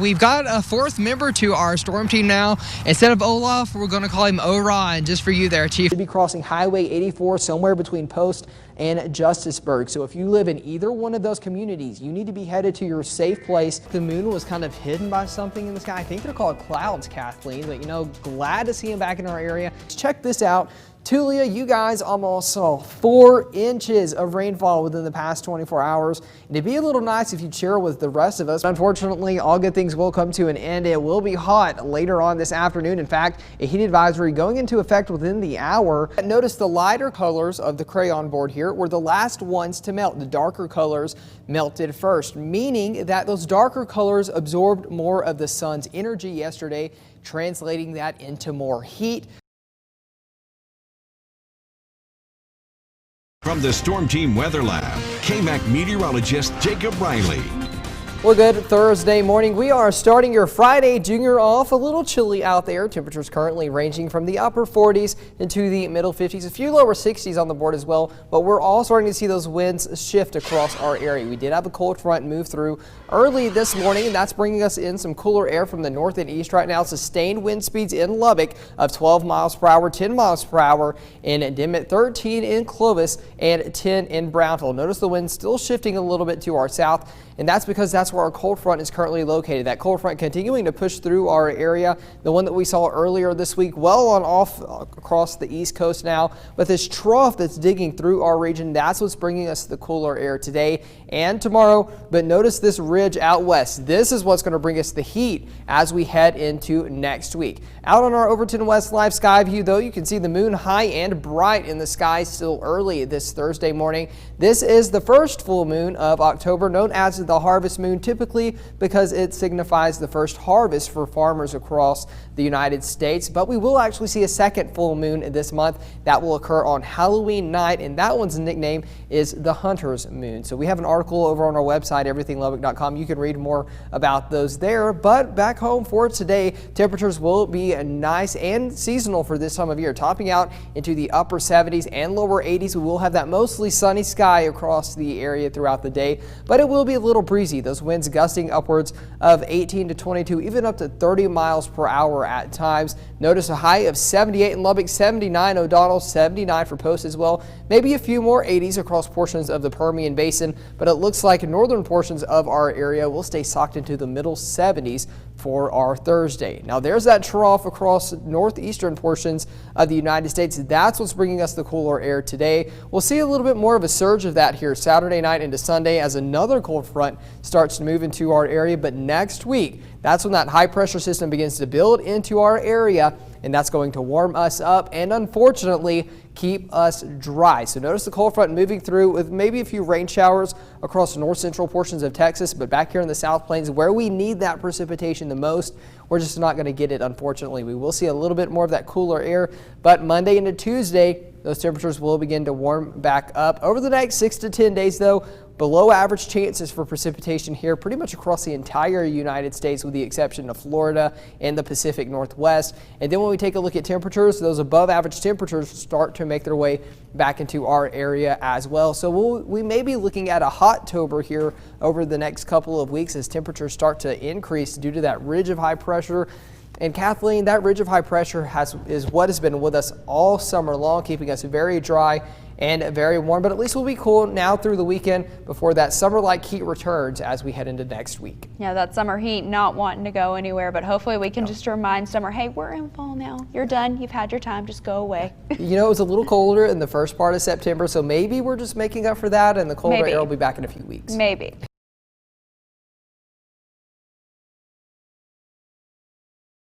We've got a fourth member to our storm team now. Instead of Olaf, we're going to call him Orion, just for you there, Chief. We'll be crossing Highway 84 somewhere between Post and Justisburg. So if you live in either one of those communities, you need to be headed to your safe place. The moon was kind of hidden by something in the sky. I think they're called clouds, Kathleen, but glad to see him back in our area. Check this out. Tulia, you guys almost saw 4 inches of rainfall within the past 24 hours. And it'd be a little nice if you'd share with the rest of us. Unfortunately, all good things will come to an end. It will be hot later on this afternoon. In fact, a heat advisory going into effect within the hour. Notice the lighter colors of the crayon board here were the last ones to melt. The darker colors melted first, meaning that those darker colors absorbed more of the sun's energy yesterday, translating that into more heat. From the Storm Team Weather Lab, KAMC meteorologist Jacob Riley. Well, good Thursday morning. We are starting your Friday junior off a little chilly out there. Temperatures currently ranging from the upper 40s into the middle 50s. A few lower 60s on the board as well, but we're all starting to see those winds shift across our area. We did have a cold front move through early this morning, and that's bringing us in some cooler air from the north and east right now. Sustained wind speeds in Lubbock of 12 miles per hour, 10 miles per hour in Dimmitt, 13 in Clovis, and 10 in Brownville. Notice the wind still shifting a little bit to our south, and that's because that's where our cold front is currently located. That cold front continuing to push through our area, the one that we saw earlier this week, well on off across the east coast now. But this trough that's digging through our region, that's what's bringing us the cooler air today and tomorrow. But notice this ridge out west. This is what's going to bring us the heat as we head into next week. Out on our Overton West live sky view, though, you can see the moon high and bright in the sky still early this Thursday morning. This is the first full moon of October, known as the harvest moon, typically because it signifies the first harvest for farmers across the United States. But we will actually see a second full moon this month that will occur on Halloween night, and that one's nickname is the Hunter's Moon. So we have an article over on our website, everythinglubbock.com. You can read more about those there. But back home for today, temperatures will be nice and seasonal for this time of year, topping out into the upper 70s and lower 80s. We will have that mostly sunny sky across the area throughout the day, but it will be a little breezy. Those winds gusting upwards of 18 to 22, even up to 30 miles per hour at times. Notice a high of 78 in Lubbock, 79 O'Donnell, 79 for Post as well. Maybe a few more 80s across portions of the Permian Basin, but it looks like northern portions of our area will stay socked into the middle 70s for our Thursday. Now there's that trough across northeastern portions of the United States. That's what's bringing us the cooler air today. We'll see a little bit more of a surge of that here Saturday night into Sunday as another cold front starts to move into our area. But next week, that's when that high pressure system begins to build into our area, and that's going to warm us up and unfortunately keep us dry. So notice the cold front moving through with maybe a few rain showers across north central portions of Texas, but back here in the South Plains where we need that precipitation the most, we're just not going to get it, unfortunately. We will see a little bit more of that cooler air, but Monday into Tuesday, those temperatures will begin to warm back up. Over the next 6 to 10 days, though, below average chances for precipitation here pretty much across the entire United States with the exception of Florida and the Pacific Northwest. And then when we take a look at temperatures, those above average temperatures start to make their way back into our area as well. So we may be looking at a hot-tober here over the next couple of weeks as temperatures start to increase due to that ridge of high pressure. And Kathleen, that ridge of high pressure is what has been with us all summer long, keeping us very dry and very warm, but at least we'll be cool now through the weekend before that summer-like heat returns as we head into next week. Yeah, that summer heat not wanting to go anywhere, but hopefully we can just remind summer, hey, we're in fall now. You're done. You've had your time. Just go away. It was a little colder in the first part of September, so maybe we're just making up for that and the colder air will be back in a few weeks. Maybe.